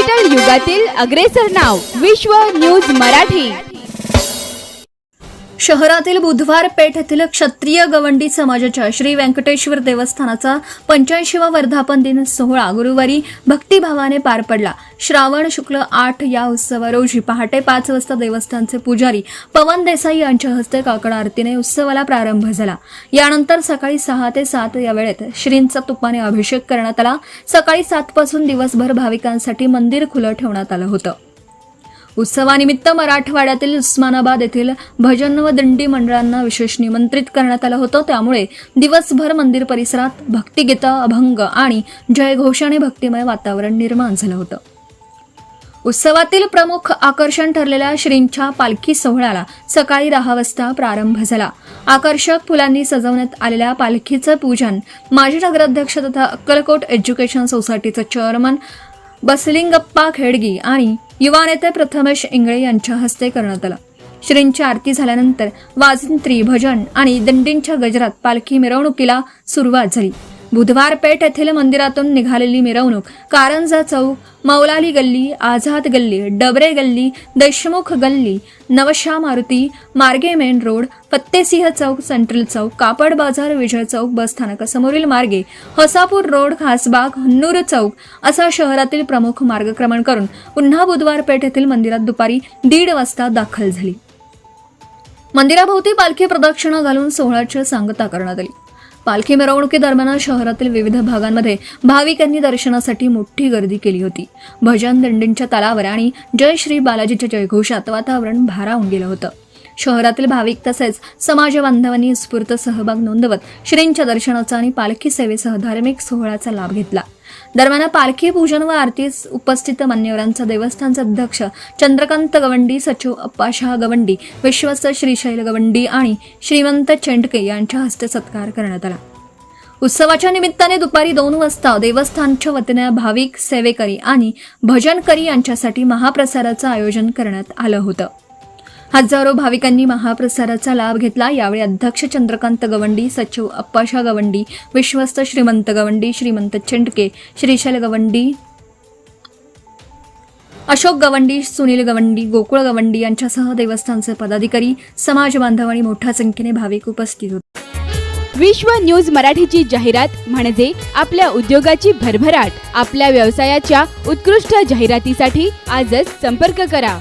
Digital युगातील अग्रेसर नाव विश्व न्यूज मराठी। शहरातील बुधवार पेठ येथील क्षत्रिय गवंडी समाजाच्या श्री व्यंकटेश्वर देवस्थानाचा 85वा वर्धापन दिन सोहळा गुरुवारी भक्तिभावाने पार पडला। श्रावण शुक्ल 8 या उत्सवा रोजी पहाटे 5 वाजता देवस्थानचे पुजारी पवन देसाई यांच्या हस्ते काकड आरतीने उत्सवाला प्रारंभ झाला। यानंतर सकाळी 6 ते 7 या वेळेत श्रींचा तुपाने अभिषेक करण्यात आला। सकाळी 7 पासून दिवसभर भाविकांसाठी मंदिर खुलं ठेवण्यात आलं होतं। उत्सवानिमित्त मराठवाड्यातील उस्मानाबाद येथील भजन व दिंडी मंडळांना विशेष निमंत्रित करण्यात आलं होतं। त्यामुळे दिवसभर मंदिर परिसरात भक्तिगीतं, अभंग आणि जयघोषाने भक्तिमय वातावरण निर्माण झालं होतं। उत्सवातील प्रमुख आकर्षण ठरलेल्या श्रींच्या पालखी सोहळ्याला सकाळी 10 वाजता प्रारंभ झाला। आकर्षक फुलांनी सजवण्यात आलेल्या पालखीचं पूजन माजी नगराध्यक्ष तथा अक्कलकोट एज्युकेशन सोसायटीचे चेअरमन बसलिंगप्पा खेडगी आणि युवा नेते प्रथमेश इंगळे यांच्या हस्ते करण्यात आलं। श्रींची आरती झाल्यानंतर वाजंत्री, भजन आणि दिंडींच्या गजरात पालखी मिरवणुकीला सुरुवात झाली। बुधवार पेठ येथील मंदिरातून निघालेली मिरवणूक कारंजा चौक, मौलाली गल्ली, आझाद गल्ली, डबरे गल्ली, देशमुख गल्ली, नवशा मारुती मार्गे मेन रोड, फत्तेसिंह चौक, सेंट्रल चौक, कापड बाजार, विजय चौक, बस स्थानकासमोरील मार्गे, हसापूर रोड, खासबाग, हन्नूर चौक असा शहरातील प्रमुख मार्गक्रमण करून पुन्हा बुधवार पेठ येथील मंदिरात दुपारी 1:30 वाजता दाखल झाली। मंदिराभोवती पालखी प्रदक्षिणा घालून सोहळ्याची सांगता करण्यात आली। पालखी मिरवणुकीदरम्यान शहरातील विविध भागांमध्ये भाविकांनी दर्शनासाठी मोठी गर्दी केली होती। भजन, दिंडींच्या तालावर आणि जय श्री बालाजीच्या जयघोषात वातावरण भारावून गेलं होतं। शहरातील भाविक तसेच समाज बांधवांनी उत्स्फूर्त सहभाग नोंदवत श्रींच्या दर्शनाचा आणि पालखी सेवेसह धार्मिक सोहळ्याचा लाभ घेतला। दरम्यान पालखी पूजन व आरतीस उपस्थित मान्यवरांचा देवस्थानचे अध्यक्ष चंद्रकांत गवंडी, सचिव अप्पाशा गवंडी, विश्वस्त श्रीशैल गवंडी आणि श्रीमंत चेंडके यांच्या हस्ते सत्कार करण्यात आला। उत्सवाच्या निमित्ताने दुपारी 2 वाजता देवस्थानच्या वतीने भाविक, सेवेकरी आणि भजनकरी यांच्यासाठी महाप्रसादाचं आयोजन करण्यात आलं होतं। हजारो भाविकांनी महाप्रसादाचा लाभ घेतला। यावेळी अध्यक्ष चंद्रकांत गवंडी, सचिव अप्पाशा गवंडी, विश्वस्त श्रीमंत गवंडी, श्रीमंत चेंडके, श्रीशैल गवंडी, अशोक गवंडी, सुनील गवंडी, गोकुळ गवंडी यांच्यासह देवस्थानचे पदाधिकारी, समाज बांधव आणि मोठ्या संख्येने भाविक उपस्थित होते। विश्व न्यूज मराठीची जाहिरात म्हणजे आपल्या उद्योगाची भरभराट। आपल्या व्यवसायाच्या उत्कृष्ट जाहिरातीसाठी आजच संपर्क करा।